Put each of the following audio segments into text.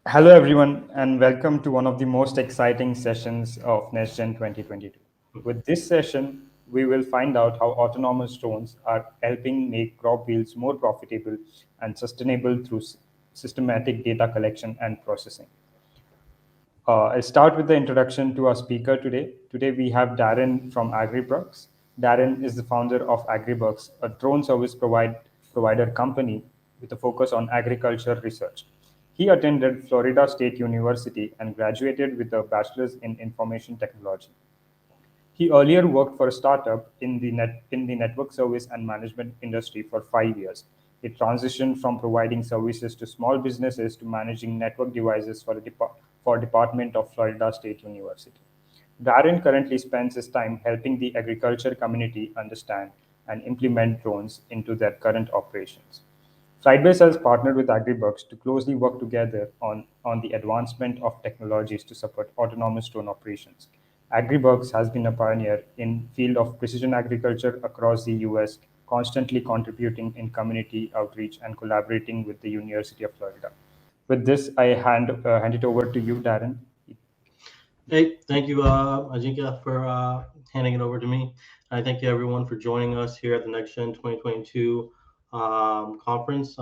Hello, everyone, and welcome to one of the most exciting sessions of NextGen 2022. With this session, we will find out how autonomous drones are helping make crop yields more profitable and sustainable through systematic data collection and processing. I'll start with the introduction to our speaker today. Today, we have Darren from AgriBucks. Darren is the founder of AgriBucks, a drone service provider company with a focus on agriculture research. He attended Florida State University and graduated with a bachelor's in information technology. He earlier worked for a startup in the network service and management industry for 5 years. He transitioned from providing services to small businesses to managing network devices for Department of Florida State University. Darren currently spends his time helping the agriculture community understand and implement drones into their current operations. Flightbase has partnered with AgriBucks to closely work together on the advancement of technologies to support autonomous drone operations. AgriBucks has been a pioneer in field of precision agriculture across the US, constantly contributing in community outreach and collaborating with the University of Florida. With this, I hand it over to you, Darren. Hey, thank you, Ajinkya, for handing it over to me. I thank you, everyone, for joining us here at the NextGen 2022 conference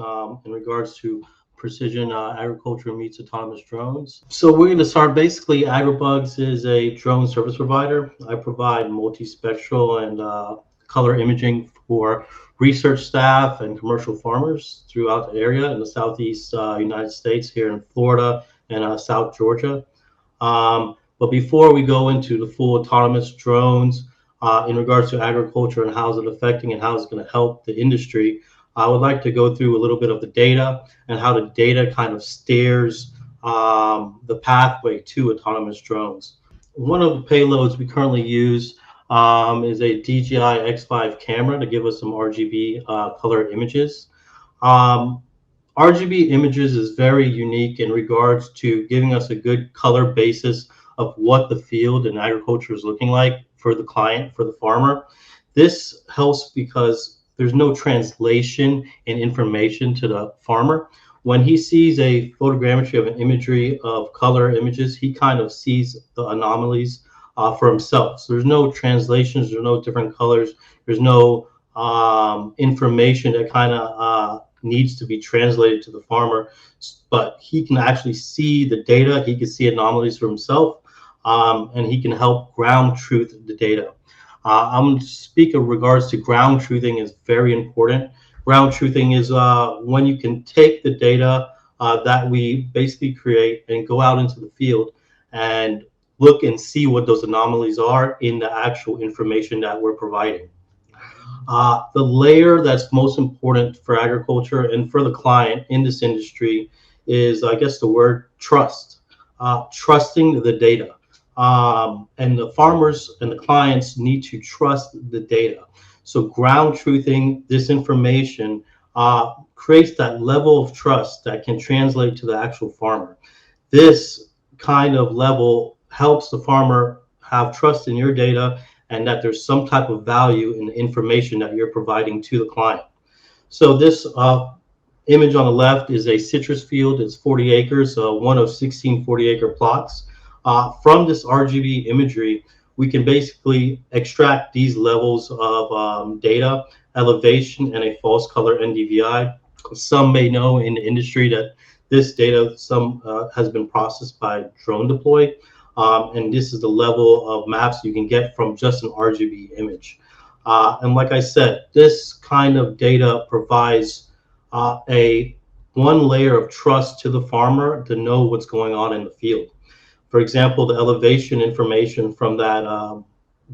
in regards to precision agriculture meets autonomous drones. So we're going to start. Basically, AgriBugs is a drone service provider. I provide multispectral and color imaging for research staff and commercial farmers throughout the area in the southeast United States, here in Florida and South Georgia. But before we go into the full autonomous drones in regards to agriculture and how is it affecting and how it's going to help the industry, I would like to go through a little bit of the data and how the data kind of steers the pathway to autonomous drones. One of the payloads we currently use is a DJI X5 camera to give us some RGB color images. RGB images is very unique in regards to giving us a good color basis of what the field and agriculture is looking like for the client, for the farmer. This helps because there's no translation and information to the farmer. When he sees a photogrammetry of an imagery of color images, he kind of sees the anomalies for himself. So there's no translations, there's no different colors, there's no information that kind of needs to be translated to the farmer, but he can actually see the data, he can see anomalies for himself, and he can help ground truth the data. I'm going to speak in regards to ground truthing is very important. Ground truthing is when you can take the data that we basically create and go out into the field and look and see what those anomalies are in the actual information that we're providing. The layer that's most important for agriculture and for the client in this industry is, I guess, the word trust. Trusting the data. And the farmers and the clients need to trust the data. So ground truthing this information creates that level of trust that can translate to the actual farmer. This kind of level helps the farmer have trust in your data and that there's some type of value in the information that you're providing to the client. So this image on the left is a citrus field. It's 40 acres, one of 16 40-acre plots. From this RGB imagery, we can basically extract these levels of data, elevation, and a false color NDVI. Some may know in the industry that this data has been processed by drone deploy, and this is the level of maps you can get from just an RGB image. And like I said, this kind of data provides one layer of trust to the farmer to know what's going on in the field. For example, the elevation information from that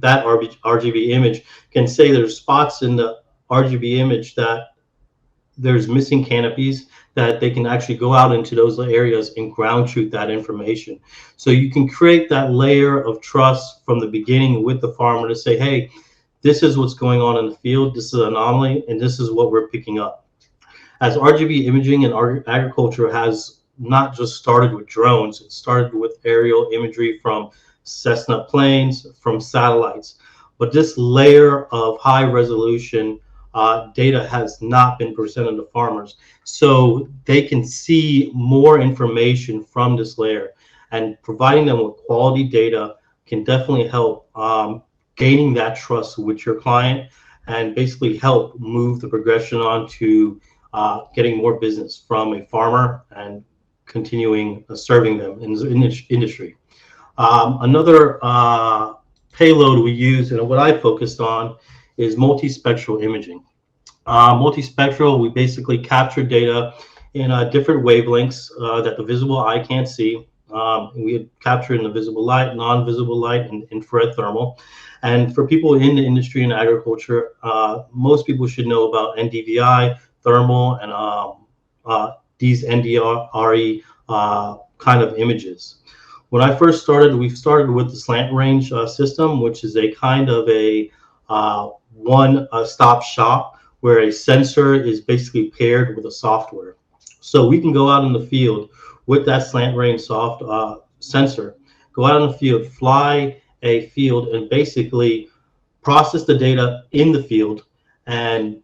RGB image can say there's spots in the RGB image that there's missing canopies, that they can actually go out into those areas and ground truth that information. So you can create that layer of trust from the beginning with the farmer to say, hey, this is what's going on in the field, this is an anomaly, and this is what we're picking up. As RGB imaging and agriculture has not just started with drones, it started with aerial imagery from Cessna planes, from satellites. But this layer of high resolution data has not been presented to farmers. So they can see more information from this layer, and providing them with quality data can definitely help gaining that trust with your client and basically help move the progression on to getting more business from a farmer and continuing serving them in the industry. Another payload we use and what I focused on is multispectral imaging. Multispectral, we basically capture data in different wavelengths that the visible eye can't see. We capture in the visible light, non-visible light, and infrared thermal. And for people in the industry and agriculture, most people should know about NDVI, thermal, and these NDRE kind of images. When I first started, we started with the slant range system, which is a kind of a one-stop shop where a sensor is basically paired with a software. So we can go out in the field with that slant range sensor, go out in the field, fly a field, and basically process the data in the field and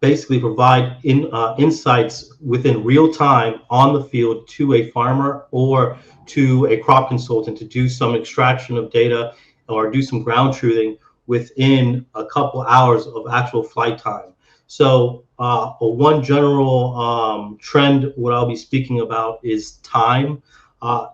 basically provide insights within real time on the field to a farmer or to a crop consultant to do some extraction of data or do some ground truthing within a couple hours of actual flight time. So one general trend, what I'll be speaking about is time.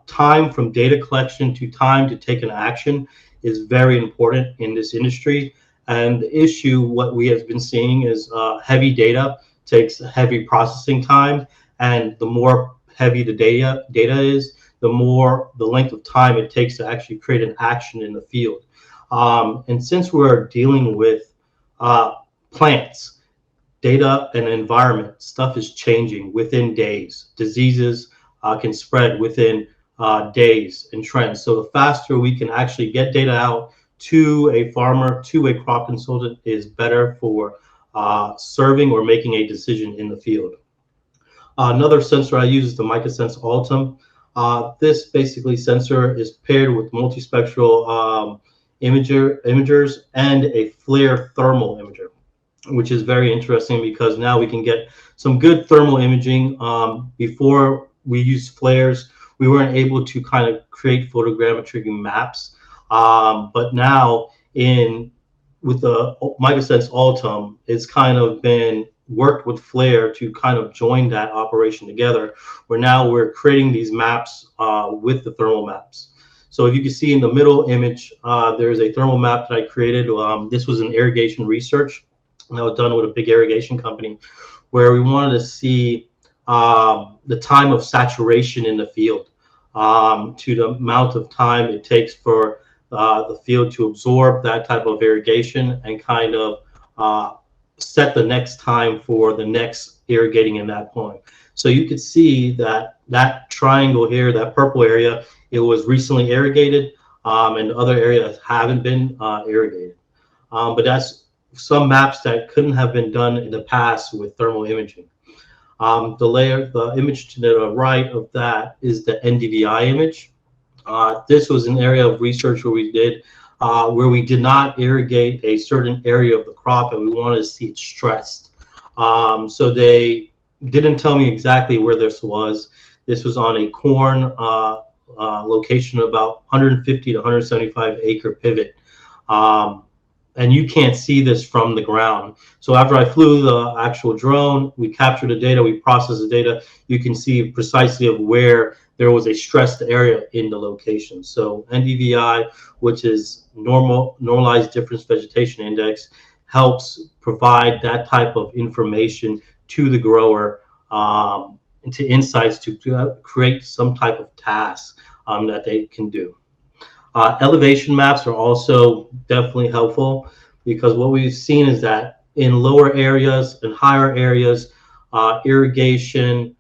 Time from data collection to time to take an action is very important in this industry. And the issue, what we have been seeing is heavy data takes heavy processing time. And the more heavy the data is, the more the length of time it takes to actually create an action in the field. And since we're dealing with plants, data and environment, stuff is changing within days. Diseases can spread within days and trends. So the faster we can actually get data out to a farmer, to a crop consultant, is better for serving or making a decision in the field. Another sensor I use is the MicaSense Altum. This basically sensor is paired with multispectral imagers and a FLIR thermal imager, which is very interesting because now we can get some good thermal imaging. Before we used flares, we weren't able to kind of create photogrammetry maps. But now with the MicaSense Altum, it's kind of been worked with FLIR to kind of join that operation together, where now we're creating these maps with the thermal maps. So if you can see in the middle image, there's a thermal map that I created. This was an irrigation research that was done with a big irrigation company, where we wanted to see the time of saturation in the field, to the amount of time it takes for the field to absorb that type of irrigation and kind of set the next time for the next irrigating in that point. So you could see that triangle here, that purple area, it was recently irrigated, and other areas haven't been irrigated. But that's some maps that couldn't have been done in the past with thermal imaging. The image to the right of that is the NDVI image. This was an area of research where we did not irrigate a certain area of the crop, and we wanted to see it stressed. So they didn't tell me exactly where this was. This was on a corn location, about 150 to 175 acre pivot. And you can't see this from the ground. So after I flew the actual drone, we captured the data, we processed the data, you can see precisely of where there was a stressed area in the location. So NDVI, which is normalized difference vegetation index, helps provide that type of information to the grower, into insights to create some type of task that they can do. Elevation maps are also definitely helpful, because what we've seen is that in lower areas and higher areas, irrigation,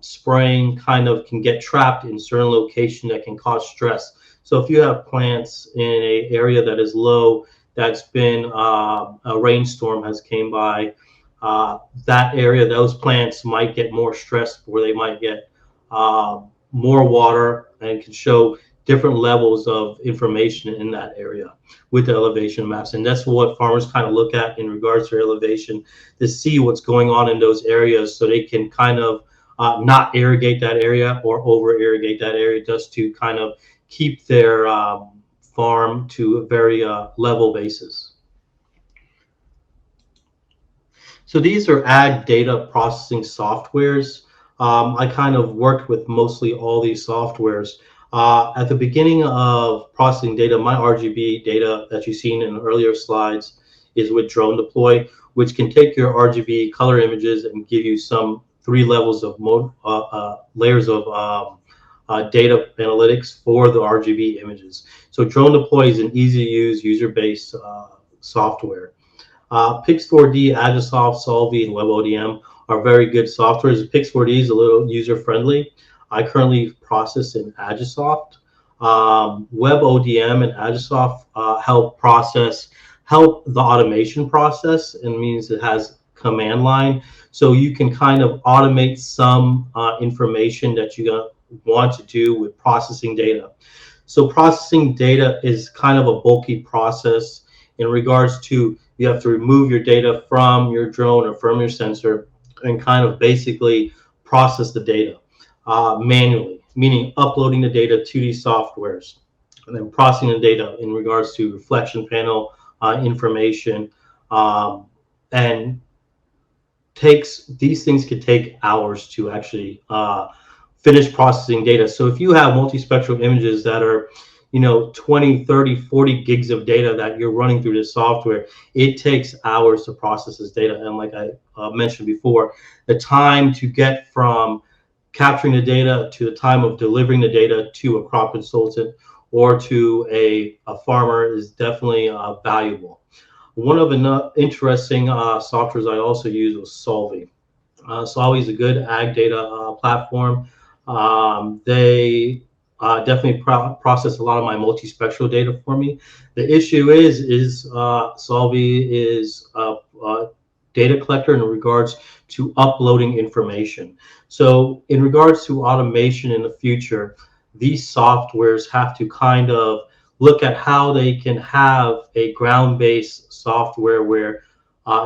spraying kind of can get trapped in certain location that can cause stress. So if you have plants in an area that is low, that's been a rainstorm has came by, that area, those plants might get more stressed, where they might get more water and can show different levels of information in that area with the elevation maps. And that's what farmers kind of look at in regards to elevation, to see what's going on in those areas so they can kind of not irrigate that area or over irrigate that area, just to kind of keep their farm to a very level basis. So these are ag data processing softwares. I kind of worked with mostly all these softwares. At the beginning of processing data, my RGB data that you've seen in earlier slides is with Drone Deploy, which can take your RGB color images and give you some 3 levels of layers of data analytics for the RGB images. So Drone Deploy is an easy to use, user-based software. Pix4D, Agisoft, Solvay, and WebODM are very good softwares. Pix4D is a little user-friendly. I currently process in Agisoft. WebODM and Agisoft help the automation process, and means it has command line. So you can kind of automate some information that you want to do with processing data. So processing data is kind of a bulky process in regards to, you have to remove your data from your drone or from your sensor and kind of basically process the data manually, meaning uploading the data to these softwares and then processing the data in regards to reflection panel information, and these things could take hours to actually finish processing data. So if you have multispectral images that are 20, 30, 40 gigs of data that you're running through this software, it takes hours to process this data. And like I mentioned before, the time to get from capturing the data to the time of delivering the data to a crop consultant or to a farmer is definitely valuable. One of the interesting softwares I also use was Solvay. Solvay is a good ag data platform. They definitely process a lot of my multispectral data for me. The issue is Solvay is a data collector in regards to uploading information. So in regards to automation in the future, these softwares have to kind of look at how they can have a ground-based software where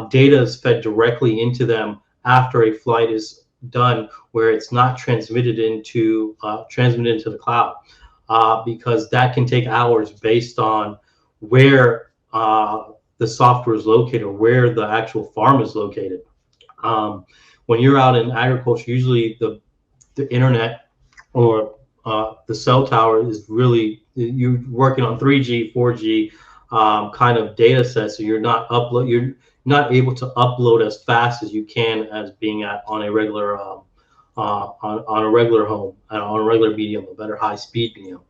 data is fed directly into them after a flight is done, where it's not transmitted into the cloud, because that can take hours based on where the software is located or where the actual farm is located. When you're out in agriculture, usually the internet or the cell tower is really, you're working on 3G, 4G kind of data sets, so you're not able to upload as fast as you can as being on a regular on a regular home, on a regular medium, a better high speed medium.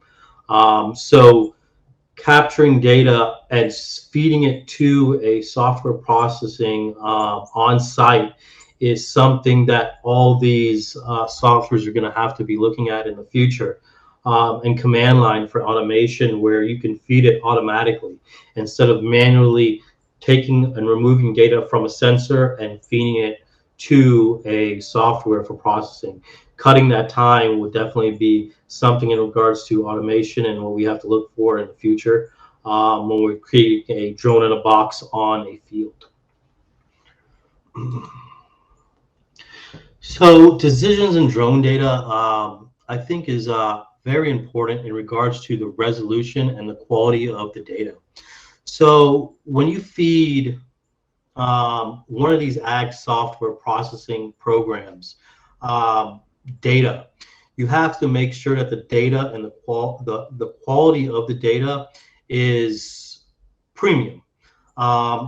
So capturing data and feeding it to a software processing on site is something that all these softwares are going to have to be looking at in the future. And command line for automation, where you can feed it automatically instead of manually taking and removing data from a sensor and feeding it to a software for processing. Cutting that time would definitely be something in regards to automation and what we have to look for in the future when we create a drone in a box on a field. So decisions in drone data, I think is very important in regards to the resolution and the quality of the data. So when you feed one of these ag software processing programs data, you have to make sure that the data and the quality of the data is premium.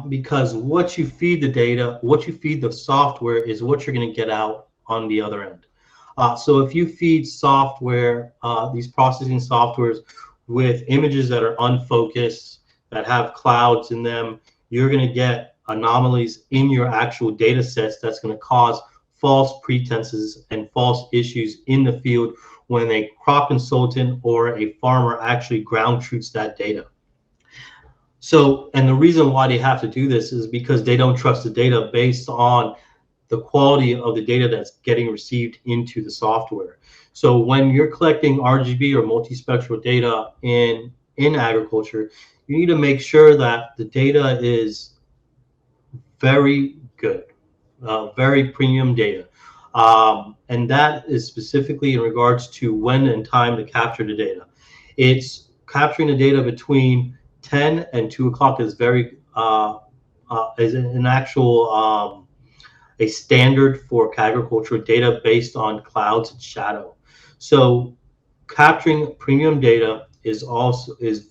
Because what you feed the data, what you feed the software is what you're going to get out on the other end. So if you feed software, these processing softwares with images that are unfocused, that have clouds in them, you're going to get anomalies in your actual data sets that's going to cause false pretenses and false issues in the field when a crop consultant or a farmer actually ground truths that data. So, and the reason why they have to do this is because they don't trust the data based on the quality of the data that's getting received into the software. So when you're collecting RGB or multispectral data in agriculture, you need to make sure that the data is very good, very premium data. And that is specifically in regards to when and time to capture the data. It's capturing the data between 10 and 2 o'clock is very is an actual a standard for agricultural data based on clouds and shadow. So capturing premium data is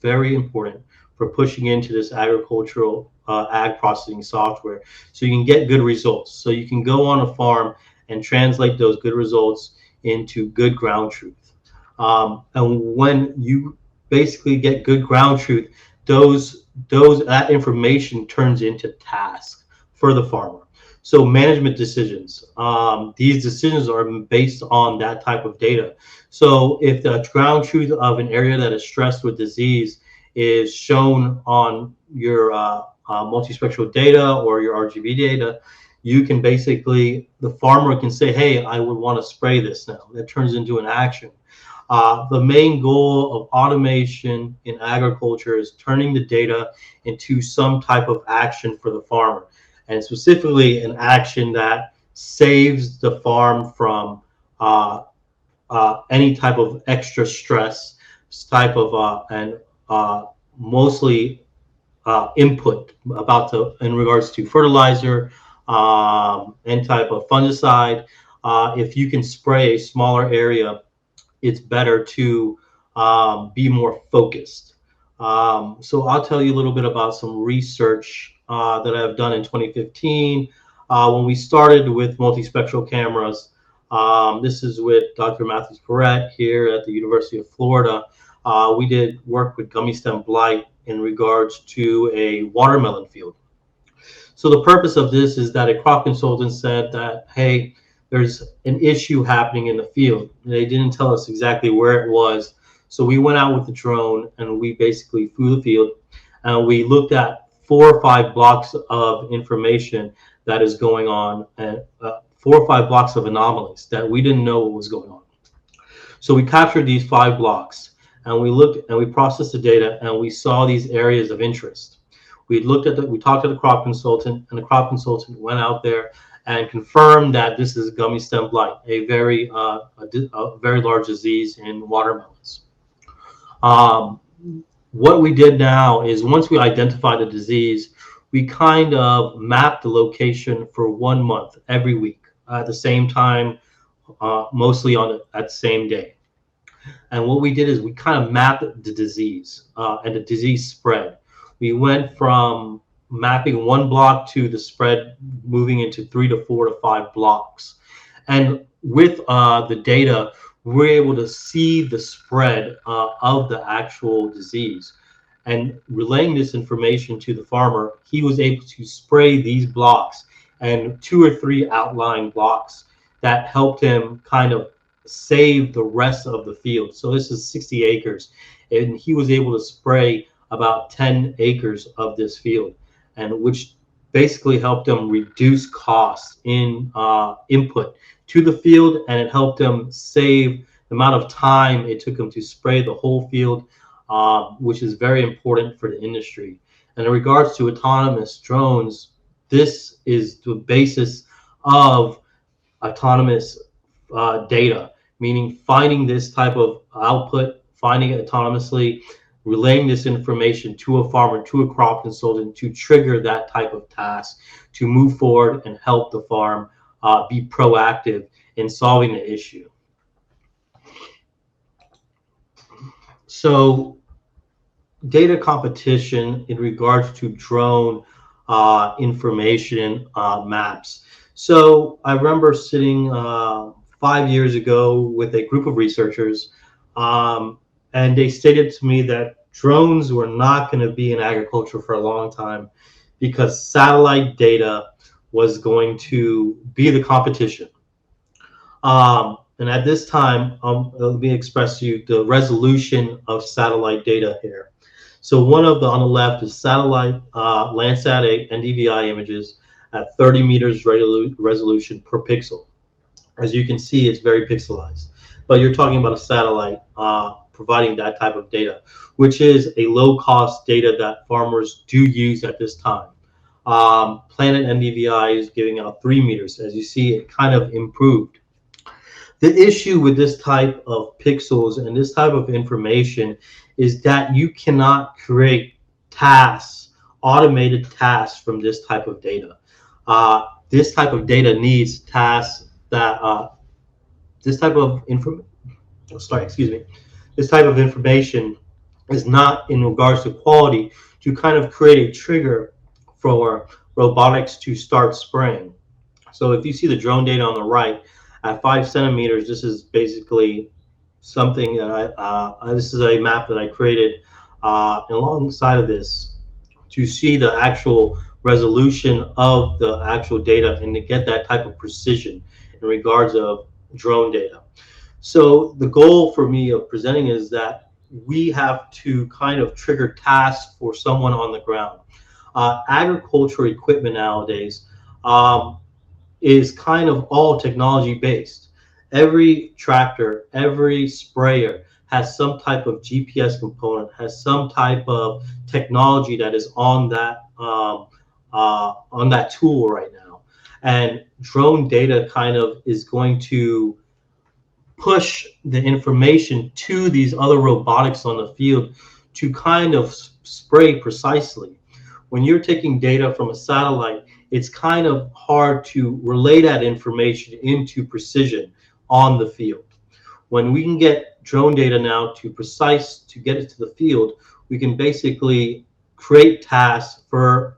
very important for pushing into this agricultural ag processing software, so you can get good results. So you can go on a farm and translate those good results into good ground truth. And when you basically get good ground truth, that information turns into tasks for the farmer. So management decisions, these decisions are based on that type of data. So if the ground truth of an area that is stressed with disease is shown on your multispectral data or your RGB data, you can basically, the farmer can say, hey, I would want to spray this now. That turns into an action. The main goal of automation in agriculture is turning the data into some type of action for the farmer, and specifically an action that saves the farm from any type of extra stress, type of mostly input in regards to fertilizer, and type of fungicide. If you can spray a smaller area, it's better to be more focused. So I'll tell you a little bit about some research that I've done in 2015 when we started with multispectral cameras. This is with Dr. Matthew Perrett here at the University of Florida. We did work with gummy stem blight in regards to a watermelon field. So the purpose of this is that a crop consultant said that, hey, there's an issue happening in the field. They didn't tell us exactly where it was. So we went out with the drone and we basically flew the field and we looked at 4 or 5 blocks of information that is going on, and 4 or 5 blocks of anomalies that we didn't know what was going on. So we captured these 5 blocks and we looked and we processed the data and we saw these areas of interest. We talked to the crop consultant, and the crop consultant went out there and confirmed that this is gummy stem blight, a very large disease in watermelons. What we did now is, once we identified the disease, we kind of mapped the location for 1 month, every week, at the same time, mostly at the same day. And what we did is we kind of mapped the disease and the disease spread. We went from mapping 1 block to the spread moving into 3 to 4 to 5 blocks. And with the data, we're able to see the spread of the actual disease. And relaying this information to the farmer, he was able to spray these blocks and 2 or 3 outlying blocks that helped him kind of save the rest of the field. So this is 60 acres, and he was able to spray about 10 acres of this field, and which basically helped them reduce costs in input to the field, and it helped them save the amount of time it took them to spray the whole field, which is very important for the industry. And in regards to autonomous drones, this is the basis of autonomous data, meaning finding this type of output, finding it autonomously, relaying this information to a farmer, to a crop consultant, to trigger that type of task, to move forward and help the farm be proactive in solving the issue. So data competition in regards to drone information maps. So I remember sitting 5 years ago with a group of researchers, and they stated to me that drones were not going to be in agriculture for a long time because satellite data was going to be the competition. And at this time, let me express to you the resolution of satellite data here. So on the left is satellite Landsat 8 NDVI images at 30 meters resolution per pixel. As you can see, it's very pixelized. but you're talking about a satellite providing that type of data, which is a low-cost data that farmers do use at this time. Planet NDVI is giving out 3 meters. As you see, it kind of improved. The issue with this type of pixels and this type of information is that you cannot create tasks, automated tasks from this type of data. This type of data needs tasks that this type of information is not in regards to quality to kind of create a trigger for robotics to start spraying. So if you see the drone data on the right, at 5 centimeters, this is basically something that this is a map that I created alongside of this to see the actual resolution of the actual data and to get that type of precision in regards of drone data. So the goal for me of presenting is that we have to kind of trigger tasks for someone on the ground. Agricultural equipment nowadays is kind of all technology based. Every tractor, every sprayer has some type of GPS component, has some type of technology that is on that tool right now. And drone data kind of is going to push the information to these other robotics on the field to kind of spray precisely. When you're taking data from a satellite, it's kind of hard to relay that information into precision on the field. When we can get drone data now to get it to the field, we can basically create tasks for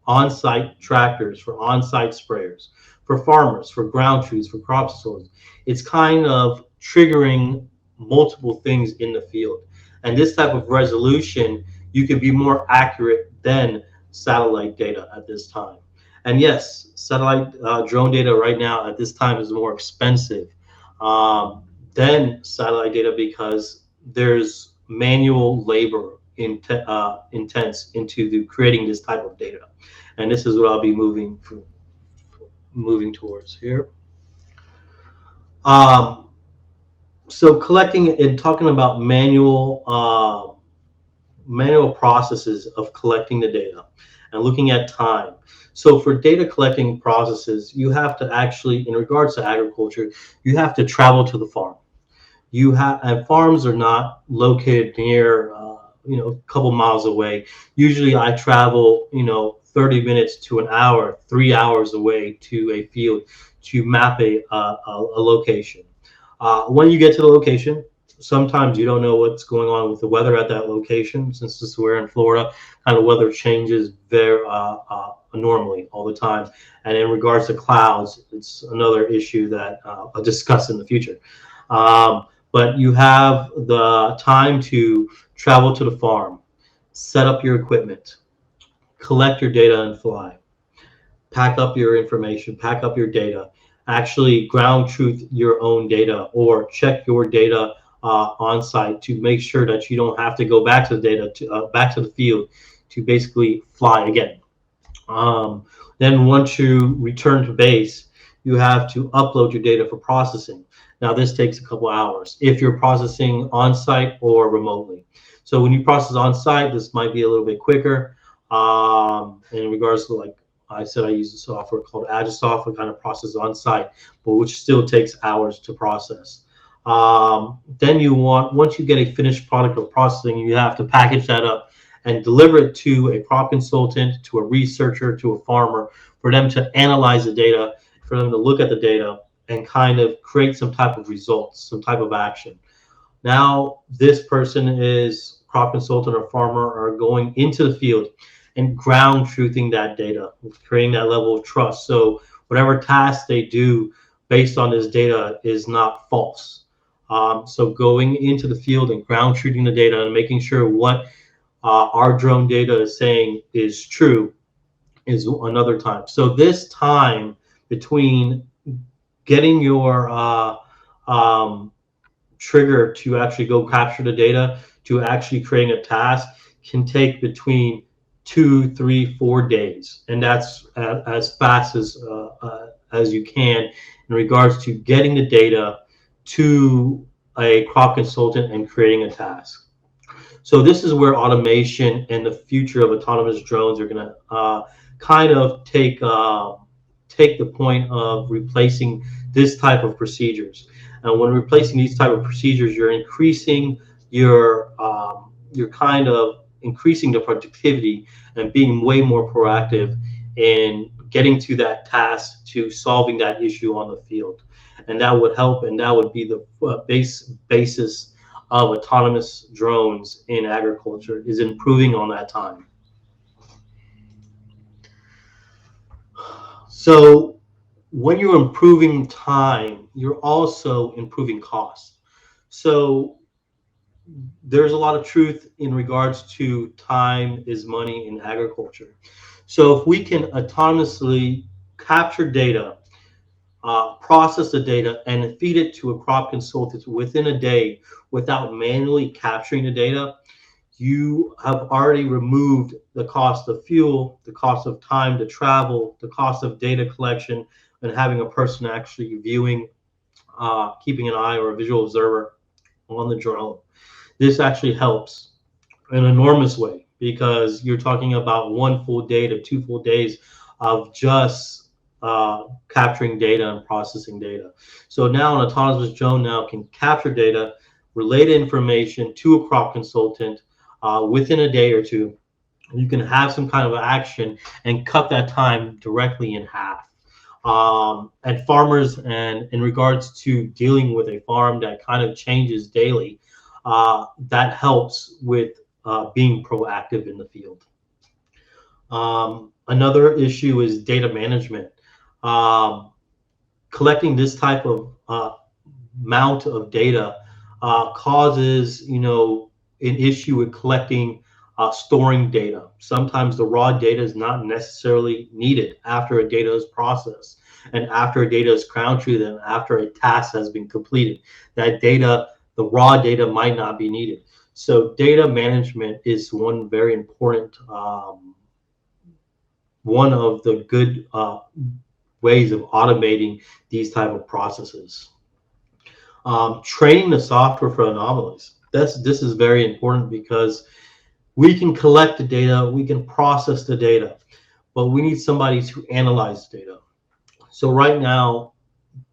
on-site tractors, for on-site sprayers, for farmers, for ground truths, for crop consultants. It's kind of triggering multiple things in the field. And this type of resolution, you can be more accurate than satellite data at this time. And yes, satellite drone data right now at this time is more expensive than satellite data because there's manual labor intense into creating this type of data. And this is what I'll be moving towards here. So collecting and talking about manual processes of collecting the data and looking at time. So for data collecting processes, you have to actually, in regards to agriculture, you have to travel to the farm. And farms are not located near, a couple miles away. Usually I travel, 30 minutes to an hour, 3 hours away to a field to map a location. When you get to the location, sometimes you don't know what's going on with the weather at that location. Since we're in Florida, kind of weather changes very normally all the time. And in regards to clouds, it's another issue that I'll discuss in the future. But you have the time to travel to the farm, set up your equipment, collect your data and fly, pack up your information, pack up your data, actually ground truth your own data or check your data on site to make sure that you don't have to go back to the data, back to the field to basically fly again. Then once you return to base, you have to upload your data for processing. Now this takes a couple hours if you're processing on site or remotely. So when you process on site, this might be a little bit quicker. In regards to, like I said, I use a software called Agisoft, it kind of processes on site, but which still takes hours to process. Then once you get a finished product of processing, you have to package that up and deliver it to a crop consultant, to a researcher, to a farmer, for them to analyze the data, for them to look at the data and kind of create some type of results, some type of action. Now, this person is crop consultant or farmer are going into the field and ground truthing that data, creating that level of trust. So whatever task they do based on this data is not false. So going into the field and ground truthing the data and making sure what our drone data is saying is true is another time. So this time between getting your trigger to actually go capture the data to actually creating a task can take between 2, 3, 4 days, and that's as fast as you can in regards to getting the data to a crop consultant and creating a task. So this is where automation and the future of autonomous drones are going to kind of take the point of replacing this type of procedures. And when replacing these type of procedures, you're increasing you're kind of increasing the productivity and being way more proactive in getting to that task, to solving that issue on the field. And that would help, and that would be the basis of autonomous drones in agriculture, is improving on that time. So when you're improving time, you're also improving cost. So there's a lot of truth in regards to time is money in agriculture. So if we can autonomously capture data, process the data, and feed it to a crop consultant within a day without manually capturing the data, you have already removed the cost of fuel, the cost of time to travel, the cost of data collection, and having a person actually viewing, keeping an eye or a visual observer on the drone. This actually helps in an enormous way, because you're talking about 1 full day to 2 full days of just capturing data and processing data. So now an autonomous drone now can capture data, relate information to a crop consultant within a day or two. You can have some kind of action and cut that time directly in half. And farmers, and in regards to dealing with a farm that kind of changes daily, that helps with being proactive in the field. Another issue is data management. Collecting this type of amount of data causes, an issue with collecting, storing data. Sometimes the raw data is not necessarily needed after a data is processed and after a data is crown truth and after a task has been completed. That data, the raw data, might not be needed. So data management is one very important, one of the good ways of automating these type of processes. Training the software for anomalies. This is very important, because we can collect the data, we can process the data, but we need somebody to analyze the data. So right now,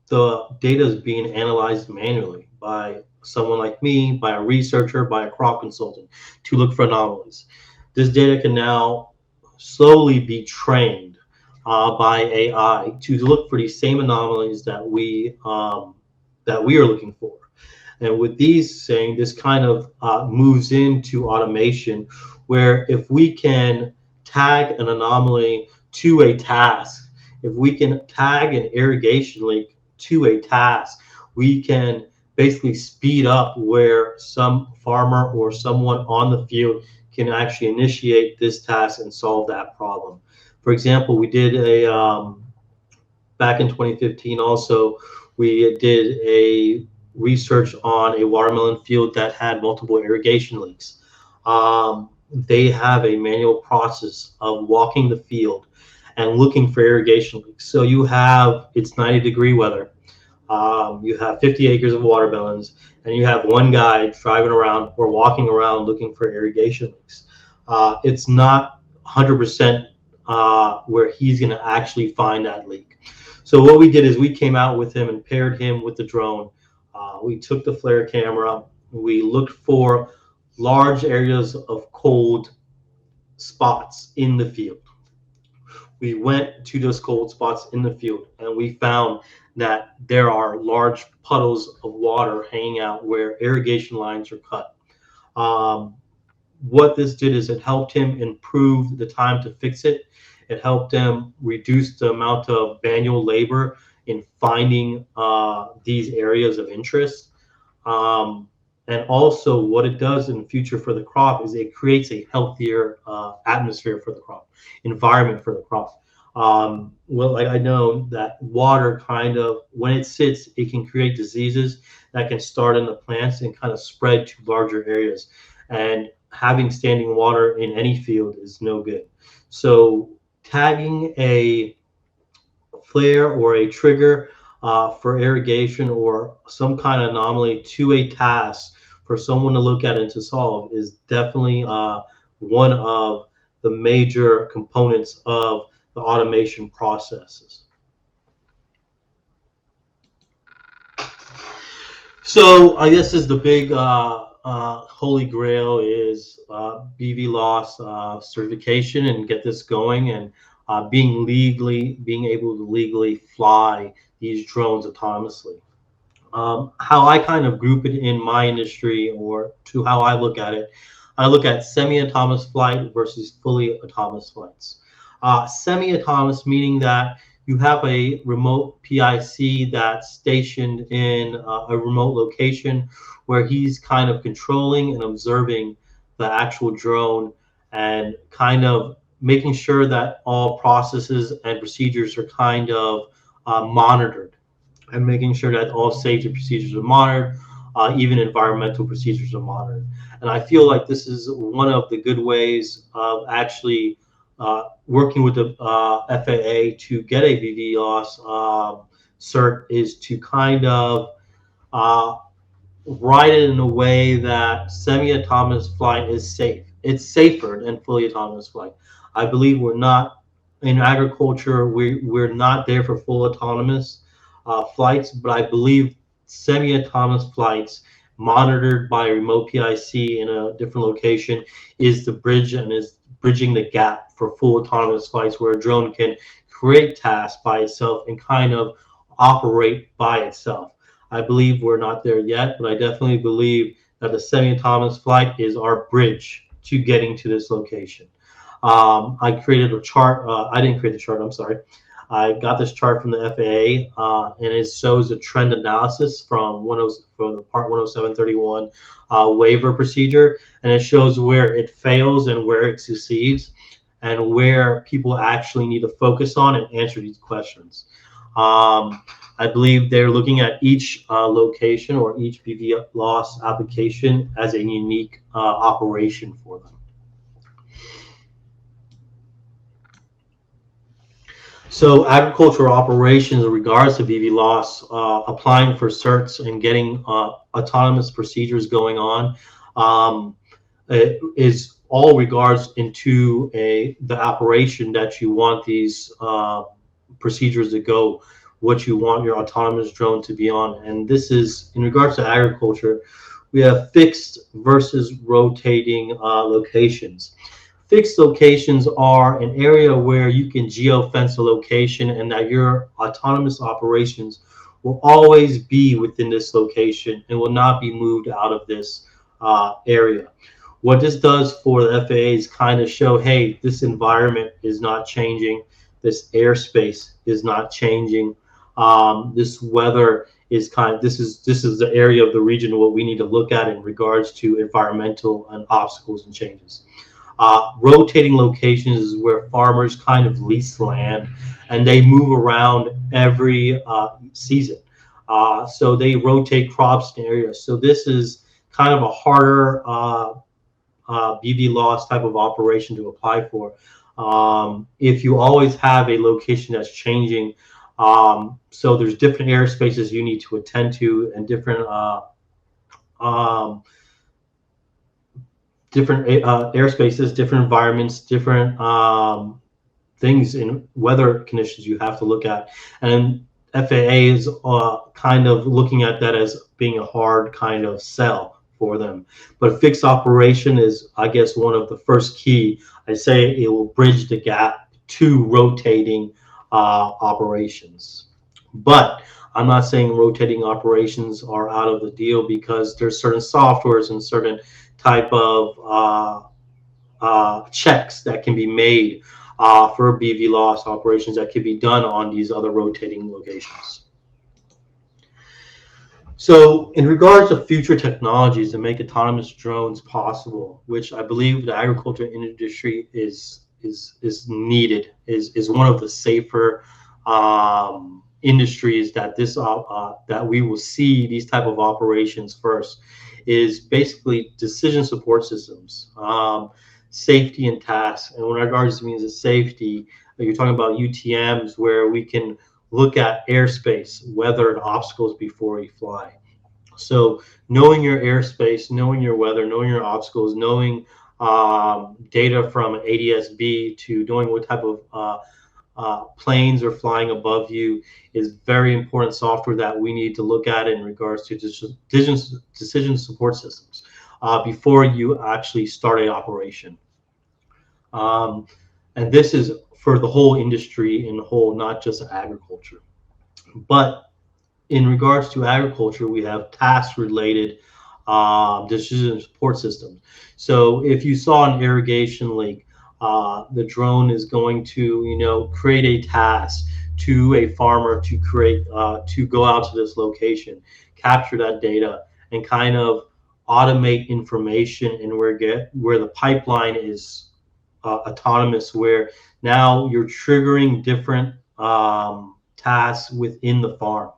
the data is being analyzed manually by someone like me, by a researcher, by a crop consultant, to look for anomalies. This data can now slowly be trained by AI to look for these same anomalies that we are looking for. And with these saying, this kind of moves into automation, where if we can tag an anomaly to a task, if we can tag an irrigation leak to a task, we can basically speed up where some farmer or someone on the field can actually initiate this task and solve that problem. For example, we did back in 2015 also, we did a research on a watermelon field that had multiple irrigation leaks. They have a manual process of walking the field and looking for irrigation leaks. So it's 90-degree weather. You have 50 acres of watermelons, and you have one guy driving around or walking around looking for irrigation leaks. It's not 100% where he's going to actually find that leak. So what we did is we came out with him and paired him with the drone. We took the flare camera. We looked for large areas of cold spots in the field. We went to those cold spots in the field, and we found that there are large puddles of water hanging out where irrigation lines are cut. What this did is it helped him improve the time to fix it. It helped him reduce the amount of manual labor in finding these areas of interest. And also what it does in the future for the crop is it creates a healthier atmosphere for the crop, environment for the crop. Well, I know that water kind of, when it sits, it can create diseases that can start in the plants and kind of spread to larger areas. And having standing water in any field is no good. So tagging a flare or a trigger for irrigation or some kind of anomaly to a task for someone to look at and to solve is definitely one of the major components of the automation processes. So I guess is the big holy grail is BVLOS certification and get this going, and being able to legally fly these drones autonomously. How I kind of group it in my industry, or to how I look at it, I look at semi-autonomous flight versus fully autonomous flights. Semi-autonomous meaning that you have a remote PIC that's stationed in a remote location where he's kind of controlling and observing the actual drone and kind of making sure that all processes and procedures are kind of monitored, and making sure that all safety procedures are monitored, even environmental procedures are monitored. And I feel like this is one of the good ways of actually working with the FAA to get a BVLOS cert, is to kind of write it in a way that semi-autonomous flight is safe. It's safer than fully autonomous flight. I believe we're not in agriculture. We're not there for full autonomous flights, but I believe semi-autonomous flights monitored by a remote PIC in a different location is the bridge, and is bridging the gap for full autonomous flights where a drone can create tasks by itself and kind of operate by itself. I believe we're not there yet, but I definitely believe that the semi-autonomous flight is our bridge to getting to this location. I created a chart. I didn't create the chart, I'm sorry. I got this chart from the FAA, and it shows a trend analysis from the Part 10731 waiver procedure, and it shows where it fails and where it succeeds, and where people actually need to focus on and answer these questions. I believe they're looking at each location or each BVLOS application as a unique operation for them. So agricultural operations in regards to BVLOS, applying for certs and getting autonomous procedures going on, is all regards into the operation that you want these procedures to go, what you want your autonomous drone to be on. And this is in regards to agriculture. We have fixed versus rotating locations. Fixed locations are an area where you can geofence a location, and that your autonomous operations will always be within this location and will not be moved out of this area. What this does for the FAA is kind of show, hey, this environment is not changing, this airspace is not changing, this weather is this is the area of the region what we need to look at in regards to environmental and obstacles and changes. Rotating locations is where farmers kind of lease land and they move around every season. So they rotate crops in areas. So this is kind of a harder BVLOS type of operation to apply for. If you always have a location that's changing, so there's different airspaces you need to attend to, and different airspaces, different environments, different things in weather conditions you have to look at. And FAA is kind of looking at that as being a hard kind of sell for them. But fixed operation is, I guess, one of the first key. I say it will bridge the gap to rotating operations. But I'm not saying rotating operations are out of the deal, because there's certain softwares and certain type of checks that can be made for BVLOS operations that can be done on these other rotating locations. So in regards to future technologies to make autonomous drones possible, which I believe the agriculture industry is needed, is one of the safer industries that that we will see these type of operations first, is basically decision support systems, safety and tasks. And when regards to means of safety, you're talking about UTMs, where we can look at airspace, weather, and obstacles before you fly. So knowing your airspace, knowing your weather, knowing your obstacles, knowing data from ADS-B to knowing what type of planes are flying above you is very important software that we need to look at in regards to decision support systems before you actually start an operation. And this is for the whole industry in whole, not just agriculture. But in regards to agriculture, we have task-related decision support systems. So if you saw an irrigation leak, the drone is going to, create a task to a farmer to create, to go out to this location, capture that data, and kind of automate information and where the pipeline is autonomous, where now you're triggering different tasks within the farm.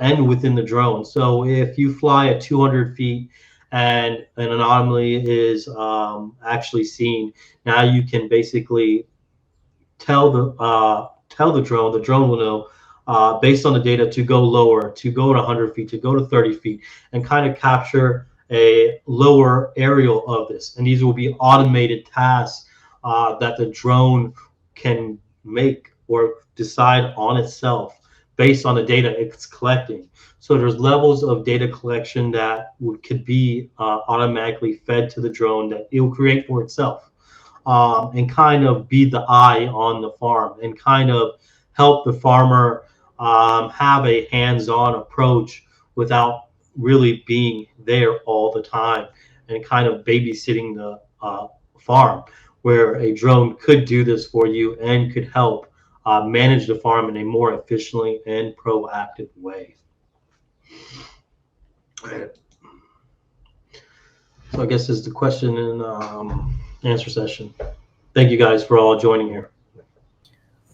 And within the drone. So if you fly at 200 feet and an anomaly is actually seen, now you can basically tell the drone will know based on the data to go lower, to go to 100 feet, to go to 30 feet, and kind of capture a lower aerial of this. And these will be automated tasks that the drone can make or decide on itself based on the data it's collecting. So there's levels of data collection that could be automatically fed to the drone that it will create for itself, and kind of be the eye on the farm and kind of help the farmer have a hands-on approach without really being there all the time, and kind of babysitting the farm, where a drone could do this for you and could help manage the farm in a more efficiently and proactive way. So I guess this is the question and answer session. Thank you guys for all joining here.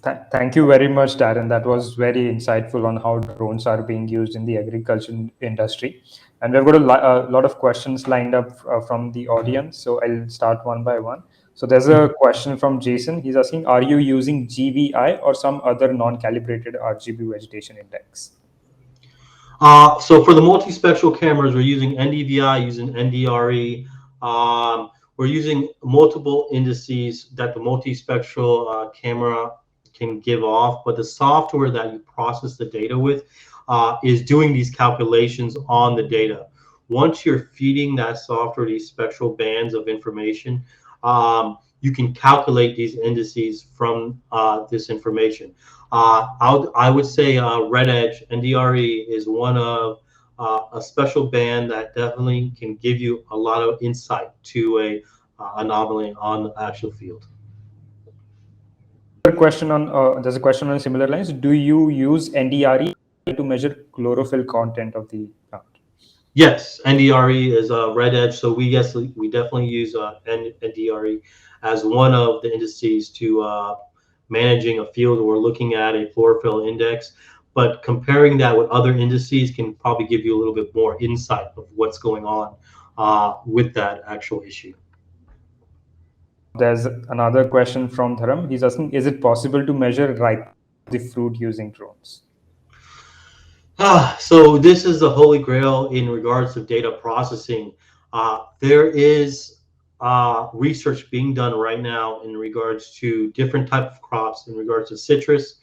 Thank you very much, Darren. That was very insightful on how drones are being used in the agriculture industry. And we've got a lot of questions lined up from the audience. So I'll start one by one. So there's a question from Jason. He's asking, are you using GVI or some other non-calibrated RGB vegetation index? So for the multispectral cameras, we're using NDVI, using NDRE. We're using multiple indices that the multispectral camera can give off, but the software that you process the data with is doing these calculations on the data. Once you're feeding that software these spectral bands of information, you can calculate these indices from this information. I would say Red Edge NDRE is one of a special band that definitely can give you a lot of insight to a anomaly on the actual field. There's a question on similar lines. Do you use NDRE to measure chlorophyll content of the plant? Yes, NDRE is a Red Edge, so we definitely use NDRE as one of the indices to managing a field. We're looking at a chlorophyll index, but comparing that with other indices can probably give you a little bit more insight of what's going on with that actual issue. There's another question from Dharam. He's asking, is it possible to measure ripe the fruit using drones? So this is the holy grail in regards to data processing. There is research being done right now in regards to different types of crops, in regards to citrus,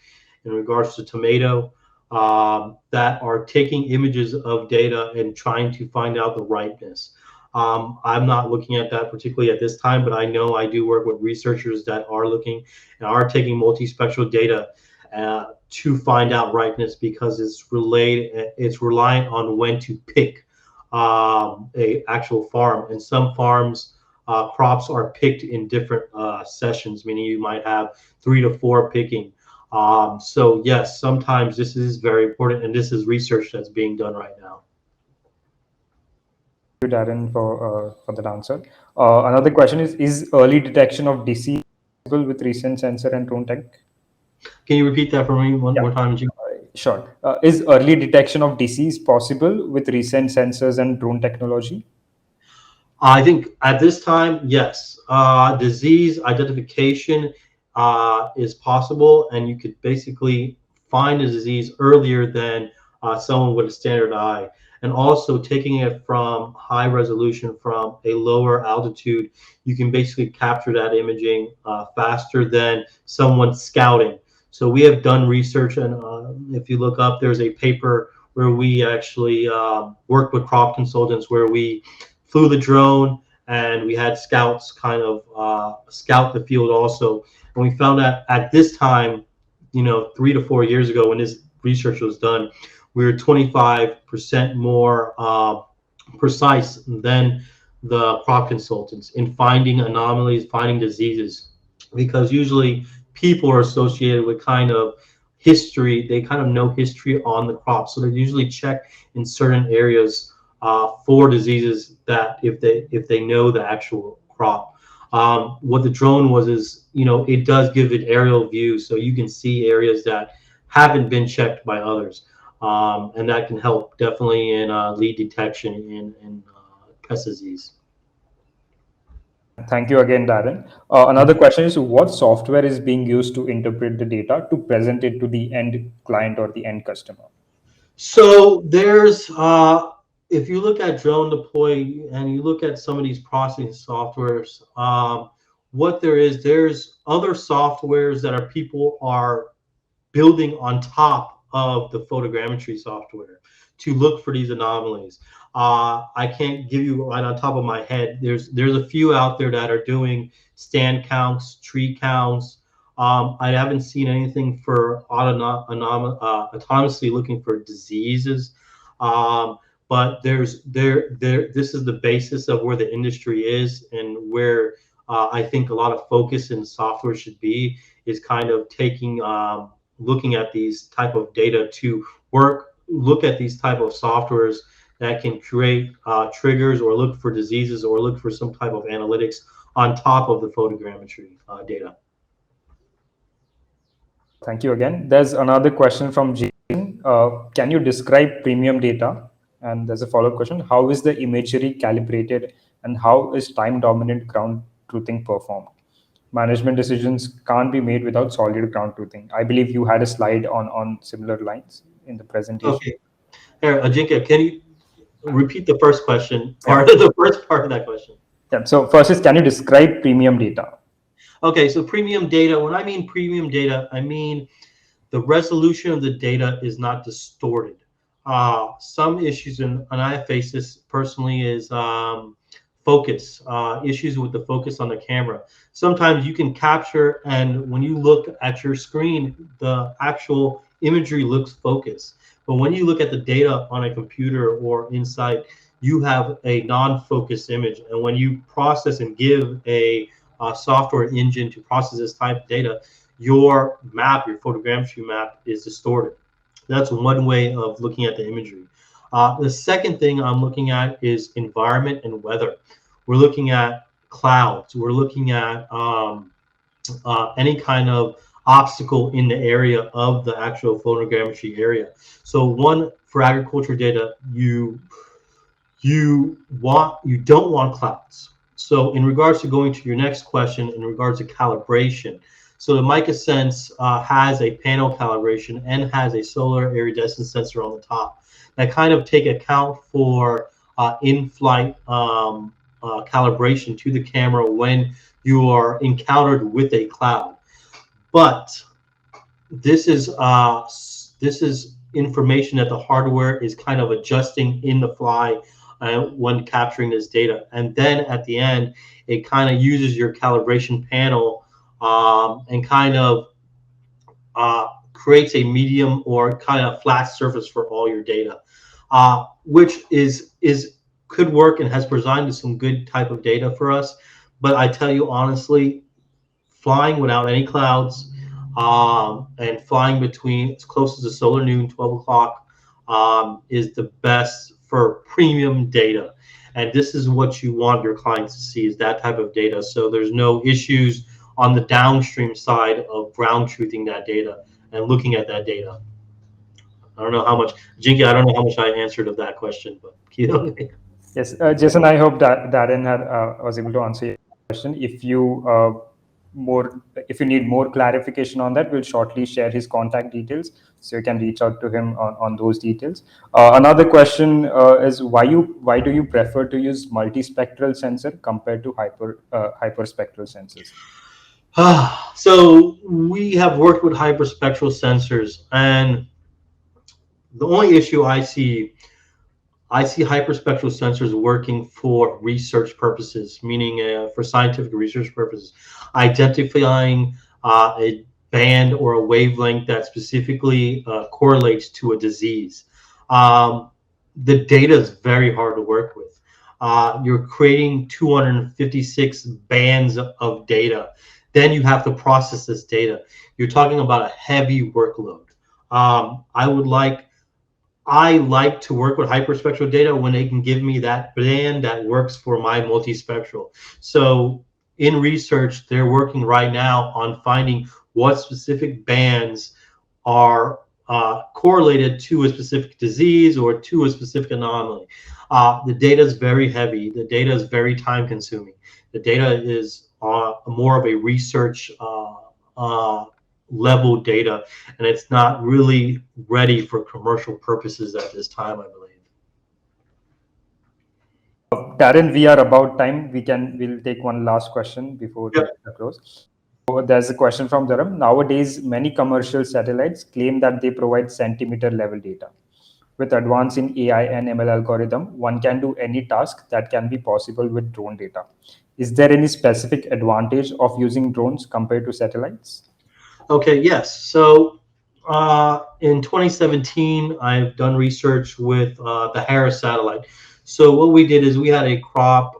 in regards to tomato, that are taking images of data and trying to find out the ripeness. I'm not looking at that particularly at this time, but I know I do work with researchers that are looking and are taking multispectral data to find out ripeness, because it's reliant on when to pick a actual farm. And some farms, crops are picked in different sessions, meaning you might have 3 to 4 picking. So yes, sometimes this is very important, and this is research that's being done right now. Thank you, Darren, for that answer. Another question is early detection of disease possible with recent sensor and drone tech? Can you repeat that for me one more time? Sure. Is early detection of disease possible with recent sensors and drone technology? I think at this time, yes. Disease identification is possible, and you could basically find a disease earlier than someone with a standard eye. And also taking it from high resolution from a lower altitude, you can basically capture that imaging faster than someone scouting. So we have done research, and if you look up, there's a paper where we actually worked with crop consultants where we flew the drone and we had scouts kind of scout the field also. And we found that at this time, 3 to 4 years ago when this research was done, we were 25% more precise than the crop consultants in finding anomalies, finding diseases, because usually people are associated with kind of history. They kind of know history on the crop, so they usually check in certain areas for diseases that if they know the actual crop. What the drone was is, it does give an aerial view, so you can see areas that haven't been checked by others, and that can help definitely in lead detection in pest disease. Thank you again, Darren. Another question is, what software is being used to interpret the data to present it to the end client or the end customer? So there's, if you look at Drone Deploy and you look at some of these processing softwares, what there's other softwares that people are building on top of the photogrammetry software to look for these anomalies. I can't give you right on top of my head. There's a few out there that are doing stand counts, tree counts. I haven't seen anything for autonomously looking for diseases. But this is the basis of where the industry is, and where I think a lot of focus in software should be is kind of taking looking at these type of data to look at these type of softwares that can create triggers or look for diseases or look for some type of analytics on top of the photogrammetry data. Thank you again. There's another question from Jason. Can you describe premium data? And there's a follow-up question. How is the imagery calibrated, and how is time-dominant ground truthing performed? Management decisions can't be made without solid ground truthing. I believe you had a slide on similar lines in the presentation. Okay. Here, Ajinkya, can you repeat the first question, the first part of that question? Yeah. So first is, can you describe premium data? Okay, so premium data, when I mean premium data, I mean the resolution of the data is not distorted. Some issues, and I have faced this personally, is focus, issues with the focus on the camera. Sometimes you can capture, and when you look at your screen, the actual imagery looks focused. But when you look at the data on a computer or Insight, you have a non-focused image. And when you process and give a software engine to process this type of data, your map, your photogrammetry map, is distorted. That's one way of looking at the imagery. The second thing I'm looking at is environment and weather. We're looking at clouds. We're looking at any kind of obstacle in the area of the actual photogrammetry area. So one, for agriculture data, you don't want clouds. So in regards to going to your next question, in regards to calibration, so the MicaSense has a panel calibration and has a solar iridescence sensor on the top that kind of take account for in-flight calibration to the camera when you are encountered with a cloud. But this is information that the hardware is kind of adjusting in the fly when capturing this data, and then at the end it kind of uses your calibration panel and kind of creates a medium or kind of flat surface for all your data, which could work and has presented some good type of data for us. But I tell you honestly, flying without any clouds and flying between as close as the solar noon, 12 o'clock, is the best for premium data. And this is what you want your clients to see, is that type of data. So there's no issues on the downstream side of ground truthing that data and looking at that data. I don't know how much, Jinky, I don't know how much I answered of that question, but Yes, Jason, I hope that Darren was able to answer your question. If you if you need more clarification on that, we'll shortly share his contact details, so you can reach out to him on those details. Another question is why do you prefer to use multispectral sensor compared to hyperspectral sensors? So we have worked with hyperspectral sensors, and the only issue I see hyperspectral sensors working for research purposes, meaning for scientific research purposes, identifying a band or a wavelength that specifically correlates to a disease. The data is very hard to work with. You're creating 256 bands of data. Then you have to process this data. You're talking about a heavy workload. I like to work with hyperspectral data when they can give me that band that works for my multispectral. So in research, they're working right now on finding what specific bands are correlated to a specific disease or to a specific anomaly. The data is very heavy. The data is very time consuming. The data is more of a research level data, and it's not really ready for commercial purposes at this time, I believe. Darren, we are about time. We'll take one last question before we close. So there's a question from Dharam. Nowadays, many commercial satellites claim that they provide centimeter level data. With advance in AI and ML algorithm, one can do any task that can be possible with drone data. Is there any specific advantage of using drones compared to satellites? Okay, yes. So in 2017, I've done research with the Harris satellite. So what we did is we had a crop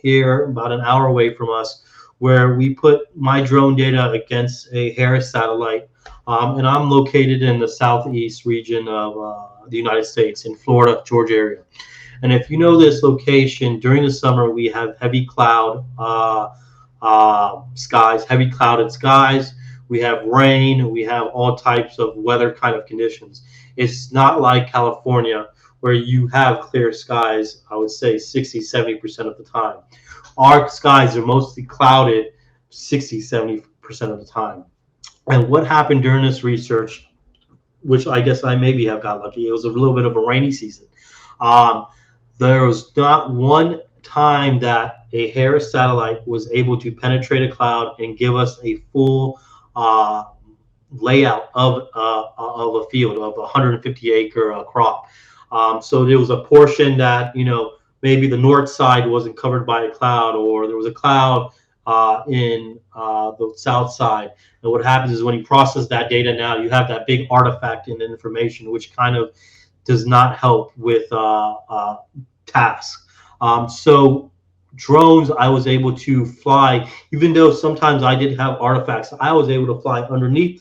here about an hour away from us where we put my drone data against a Harris satellite. And I'm located in the southeast region of the United States, in Florida, Georgia area. And if you know this location, during the summer, we have heavy cloud skies, heavy clouded skies. We have rain, we have all types of weather kind of conditions. It's not like California where you have clear skies, I would say 60, 70% of the time. Our skies are mostly clouded 60, 70% of the time. And what happened during this research, which I guess I maybe have got lucky, it was a little bit of a rainy season. There was not one time that a Harris satellite was able to penetrate a cloud and give us a full layout of a field of a 150-acre crop. So there was a portion that, maybe the north side wasn't covered by a cloud, or there was a cloud in the south side. And what happens is when you process that data now, you have that big artifact in information, which kind of does not help with tasks. So drones, I was able to fly, even though sometimes I did have artifacts, I was able to fly underneath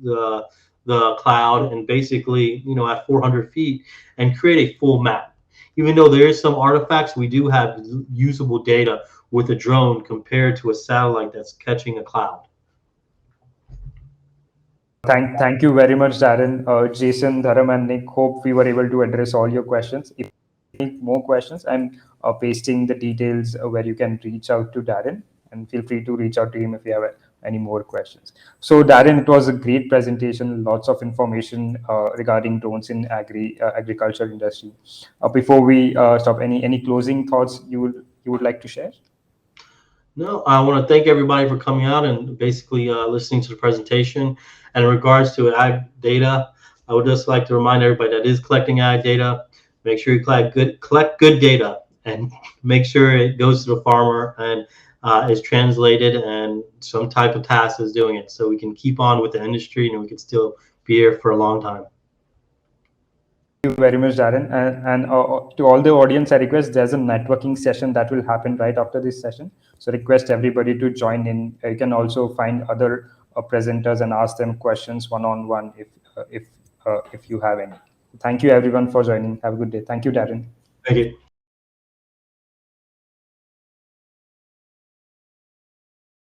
the cloud and basically, at 400 feet and create a full map. Even though there is some artifacts, we do have usable data with a drone compared to a satellite that's catching a cloud. Thank you very much, Darren, Jason, Dharam, and Nick. Hope we were able to address all your questions. If you have more questions, I'm pasting the details where you can reach out to Darren, and feel free to reach out to him if you have any more questions. So Darren, it was a great presentation, lots of information regarding drones in agriculture industry. Before we stop, any closing thoughts you would like to share? No, I want to thank everybody for coming out and basically listening to the presentation. And in regards to ag data, I would just like to remind everybody that is collecting ag data. Make sure you collect good data, and make sure it goes to the farmer and is translated, and some type of task is doing it, so we can keep on with the industry and we can still be here for a long time. Thank you very much, Darren. And to all the audience, I request there's a networking session that will happen right after this session. So request everybody to join in. You can also find other presenters and ask them questions one-on-one if you have any. Thank you everyone for joining. Have a good day. Thank you, Darren. Thank you.